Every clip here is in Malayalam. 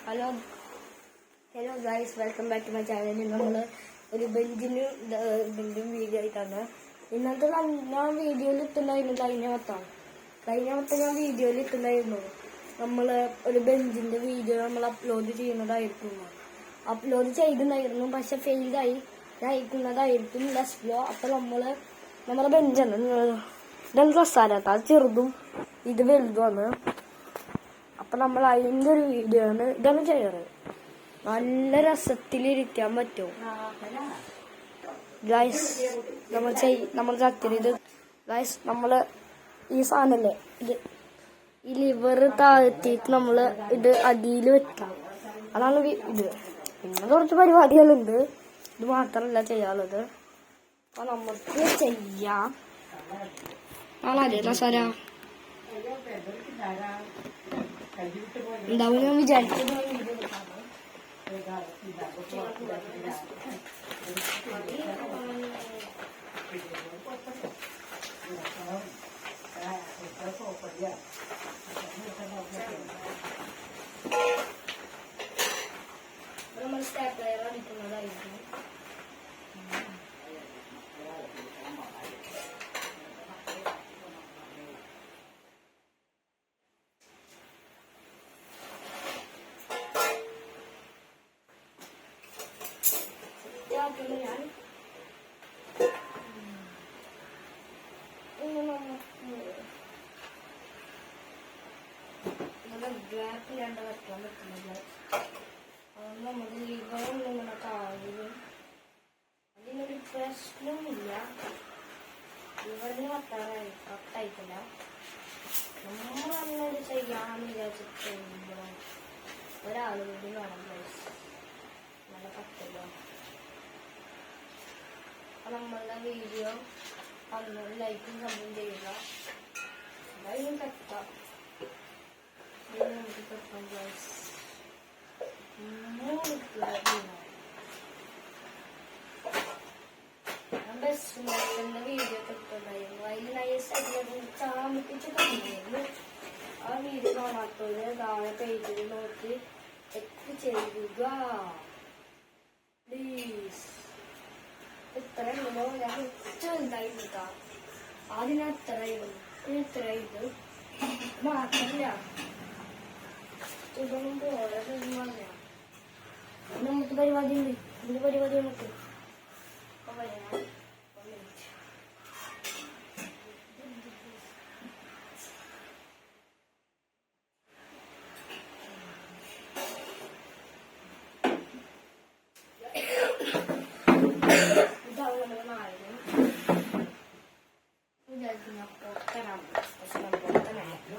Hello guys, welcome back to my channel. നമ്മൾ ഒരു ബെഞ്ചിന് വീഡിയോ ആയിട്ടാണ് ഇന്നത്തെ. ഞാൻ വീഡിയോയിൽ ഇട്ടുണ്ടായിരുന്നു കഴിഞ്ഞ വട്ടം ഞാൻ വീഡിയോയിൽ ഇട്ടുണ്ടായിരുന്നു. നമ്മൾ ഒരു ബെഞ്ചിന്റെ വീഡിയോ നമ്മൾ അപ്ലോഡ് ചെയ്യുന്നതായിരുന്നു. അപ്ലോഡ് ചെയ്തിട്ടുണ്ടായിരുന്നു, പക്ഷെ ഫെയിലായി അയക്കുന്നതായിരിക്കും ലെസ്ലോ. അപ്പൊ നമ്മുടെ ബെഞ്ചാണ്. ഇതാണ് ഡ്രസ്സാരാട്ടോ, അത് ചെറുതും ഇത് വലുതുമാണ്. അപ്പൊ നമ്മൾ അതിന്റെ ഒരു വീഡിയോ ആണ് ഇതാണ് ചെയ്യാറ്. നല്ല രസത്തിലിരിക്കാൻ പറ്റും ഗൈസ്. നമ്മൾ ചക്കര ഗൈസ്, നമ്മള് ഈ സാധനല്ലേ ഇത്, ഈ ലിവർ താഴ്ത്തിയിട്ട് നമ്മള് ഇത് അടിയിൽ വെക്കാം. അതാണ് ഇത്. പിന്നെ കുറച്ച് പരിപാടികളുണ്ട്, ഇത് മാത്രമല്ല ചെയ്യാനുള്ളത്. അപ്പൊ നമുക്ക് ചെയ്യാം. ആണല്ലേ സാരാ ഉണ്ടാവും ഞാൻ വിചാരിച്ചത്. നമ്മൾ സ്റ്റാപ്ലർ അടിക്കുന്നതായിരിക്കും. ഞാൻ ഗ്യാപ്പിലാണ്ട് വെക്കാൻ പറ്റുന്നത്. അത് നമ്മുടെ ലിവറൊന്നും ഇങ്ങനെ താഴും. അതിനൊരു പ്രശ്നമില്ല. ലിവറിന് കട്ടായിട്ടില്ല. നമ്മൾ അങ്ങനെ ചെയ്യാമെന്ന് വിചാരിച്ചിട്ട് ചെയ്യുമ്പോൾ ഒരാളുകൂടി വേണം. നല്ല പറ്റില്ല. അപ്പൊ നമ്മളുടെ വീഡിയോ ലൈക്കും കമ്പും ചെയ്യുക. എന്തായാലും കെട്ടാം. നമുക്ക് കെട്ടാം ഗൈസ്. ഞാൻ ബസ്സിന്റെ വീഡിയോ കെട്ടുണ്ടായിരുന്നു. അതിൽ നൈസായിട്ട് ചാമിപ്പിച്ച് കണ്ടായിരുന്നു. ആ വീഡിയോ കാണാത്തവര് താഴെ പേജിൽ നോക്കി ചെക്ക് ചെയ്യുക പ്ലീസ്. ഇത്രയുള്ളൂ. ഞാൻ ഉണ്ടായിരുന്നില്ല ആദ്യം. ഞാൻ ഇത്ര ഇത് മാത്രല്ല ഇതൊന്നും പോരൊന്നും പറഞ്ഞ നമുക്ക് പരിപാടി ഉണ്ട്. ഇതിന്റെ പരിപാടി നമുക്ക്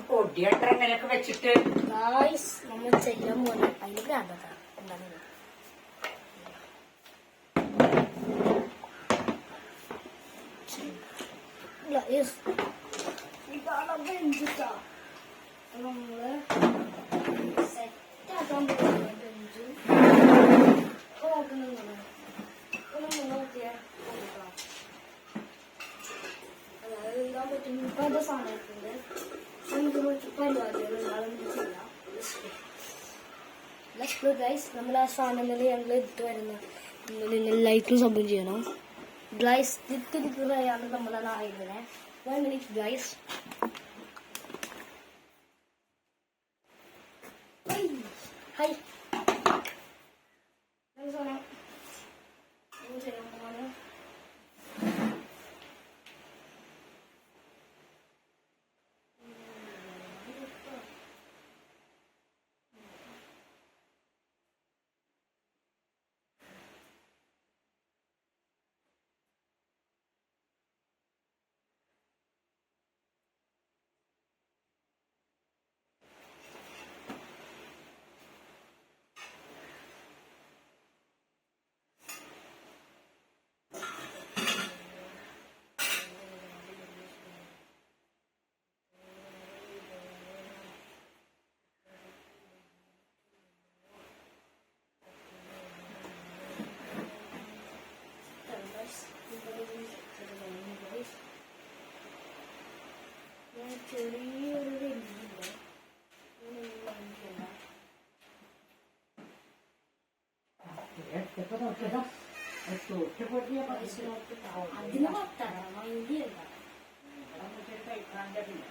പൊടിയട്ടങ്ങനെയൊക്കെ വെച്ചിട്ട് നമ്മൾ ചെയ്യാൻ പോലെ അതിന് ഭ്രാന്തത എന്താണ്. ഇതാണ് ബെഞ്ചിട്ടാ. നമ്മള് സെറ്റാക്കാൻ പോകുന്ന ബെഞ്ച് നോക്കുന്നുണ്ട്. നോക്കിയാ അതായത് ഇതാൻ പറ്റും. ഇപ്പൊ അത് സമയത്തുണ്ട് നമുക്ക് പരിപാടികളുണ്ടാകുന്നത് ചെയ്യാം. ഗൈസ്, നമ്മൾ ആ സാധനങ്ങൾ ഞങ്ങൾ ഇട്ട് വരുന്ന ലൈറ്റും സംഭവം ചെയ്യണം. ഗൈസ് തിരിക്കുകയാണ് നമ്മളാണ് ആയിരുന്നത്. 1 minute ഗൈസ്. ഹൈ ചെയ്യാൻ പോവാണ്. ചെറിയൊരു വെല്ലുണ്ട്. ഇപ്പൊ നോക്കിയതോ തൊട്ട് പൊട്ടിയ പൈസ അതിന് പത്തറ മൈൻഡിയല്ല കഴിക്കാണ്ടല്ല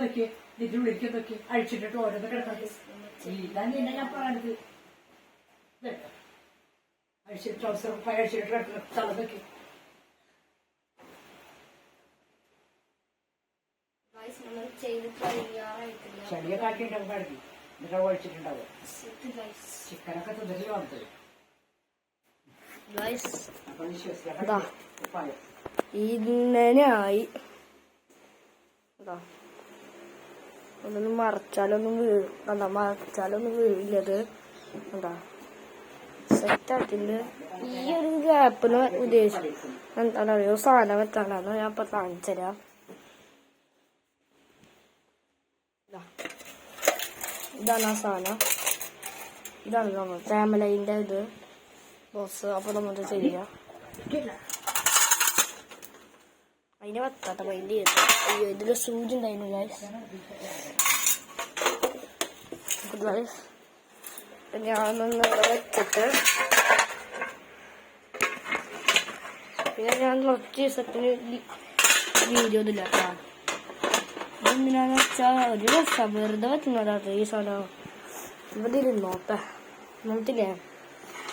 നോക്കിയേ ഇതിന്റെ ഉള്ളിലേക്ക് നോക്കി അഴിച്ചിട്ടിട്ട് ഓരോന്ന് കിടക്കുന്നത് ഇതാണ് നിന്നെ ഞാൻ പറഞ്ഞത് അഴിച്ചിട്ട് ട്രൗസർ അഴിച്ചിട്ട് കിടക്കുന്ന തല നോക്കി നമ്മൾ ചെയ്ത് തയ്യാറായിട്ടില്ല. ചെടിയെ കാട്ടിണ്ടാവും കഴുകി എന്നിട്ട് ഒഴിച്ചിട്ടുണ്ടാവും ചിക്കനൊക്കെ തിന്നിട്ട് വന്നത് അപ്പൊ വിശ്വസിക്കാം ഇങ്ങനെയായി. ഒന്നൊന്നും മറച്ചാലൊന്നും മറച്ചാലൊന്നും വീഴില്ലത്. എന്താ സെറ്റാക്കിണ്ട്. ഈ ഒരു ഗ്യാപ്പിന് ഉദ്ദേശിച്ചു എന്താണ് അറിയോ സാധനം വെച്ചാലാണ് ഞാൻ ഇപ്പൊ കാണിച്ചുതരാം. ഇതാണ് ആ സാധനം. ഇതാണ് നമ്മൾ ഫാമിലിന്റെ ഇത് ബോക്സ്. അപ്പൊ നമ്മൾ ചെയ്യാം. അതിനെ വെക്കാത്ത മൈൻഡ് ചെയ്ത്. അയ്യോ ഇതില് സൂചി ഉണ്ടായിരുന്നു ഞാനൊന്ന് വെച്ചിട്ട് പിന്നെ ഞാൻ കുറച്ച് ദിവസത്തിന് വീഡിയോ ഇതില്ല കേട്ടോ. എന്തിനാന്ന് വെച്ചാൽ ഒരു രസം വെറുതെ വെക്കുന്നതാട്ടോ ഈ സാധനം. ഇവിടെ ഇരുന്നോട്ടെ നോട്ടില്ലേ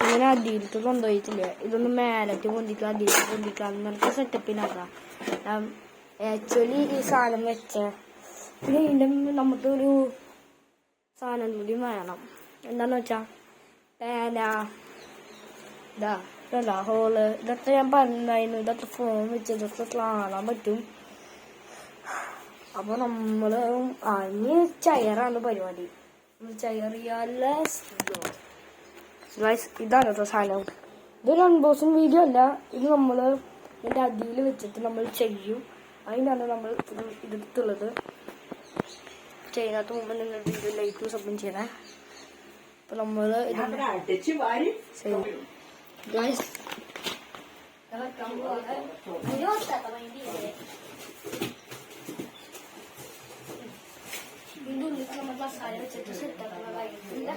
ഇങ്ങനെ അടിയിലത്ത് കൊണ്ടുപോയിട്ടില്ലേ ഇതൊന്നും മേലേക്ക് പൊന്തിക്കുക അടിയിലേക്ക് പൊന്തിക്കുക അങ്ങനത്തെ സെറ്റപ്പിനാക്കാം. ആക്ച്വലി ഈ സാധനം വെച്ച പിന്നെ ഇതിൻ്റെ നമുക്കൊരു സാധനം കൂടി വേണം. എന്താന്ന് വെച്ചാ പേന ഇതാ ഹോള് ഇതൊക്കെ ഞാൻ പറഞ്ഞായിരുന്നു. ഇതൊക്കെ ഫോൺ വെച്ച് ഇതൊക്കെ കാണാൻ പറ്റും. അപ്പൊ നമ്മള് ഇനി ചയറാണ് പരിപാടി. ചയറിയാല ഇതാണ് കേട്ടോ സാധനം. ഇതൊരു അൺബോക്സിങ് വീഡിയോ അല്ല. ഇത് നമ്മള് ഇതിന്റെ അടിയിൽ വെച്ചിട്ട് നമ്മൾ ചെയ്യും. അതിനാണ് നമ്മൾ ഇതെടുത്തുള്ളത്. ചെയ്യുന്നതിന് മുമ്പ് നിങ്ങൾ വീഡിയോ ലൈക്കും സബ്സ്ക്രൈബ് ചെയ്യണേ. അപ്പൊ നമ്മള് ഇതിന്റെ ഉള്ളിൽ നമ്മൾ മസാല വെച്ചിട്ട് സെറ്റാക്കുന്നതായിരിക്കില്ല.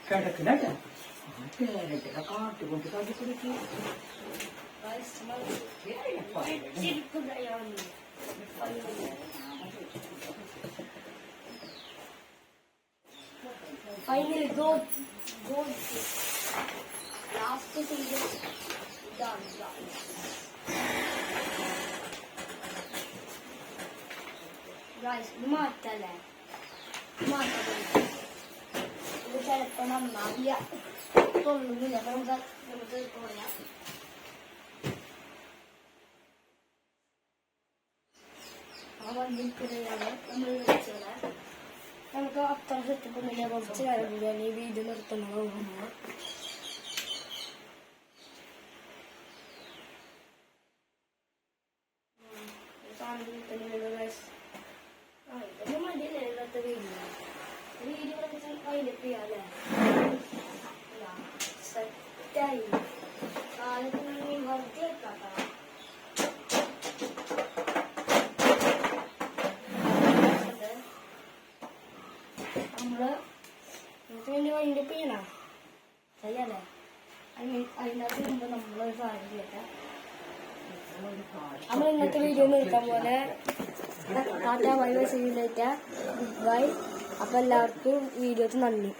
കിടക്കില്ല കാട്ടുകൊണ്ട് കാട്ടിക്കൊടുക്കി Finally, go last season done, guys. Matale. Ini saya pernah ya. Kalau dulu ya, kalau enggak ya. Awal gitu ya, kamu lihat. നമുക്ക് അത്ര സെറ്റപ്പൊന്നുമില്ല. കുറച്ച് കാര്യം കൂടിയാണ് ഈ വീഡിയോ നിർത്തുന്നത്. ഇതൊന്നും മടിയല്ലേ ഇന്നത്തെ വീഡിയോ. Video wind up ചെയ്യാല്ലേ. സെറ്റായി കാലത്തിന് വെറുതെ വെക്കാത്ത നമ്മള് വൈൻഡപ്പ് ചെയ്യണ ശരിയല്ലേ. അതിനകത്ത് മുമ്പ് നമ്മളൊരു കാര്യം ചെയ്യട്ടെ. നമ്മൾ ഇന്നത്തെ വീഡിയോ നിർത്താൻ പോലെ tata bye bye see you later. Goodbye. അപ്പൊ എല്ലാവർക്കും വീഡിയോക്ക് നന്ദി.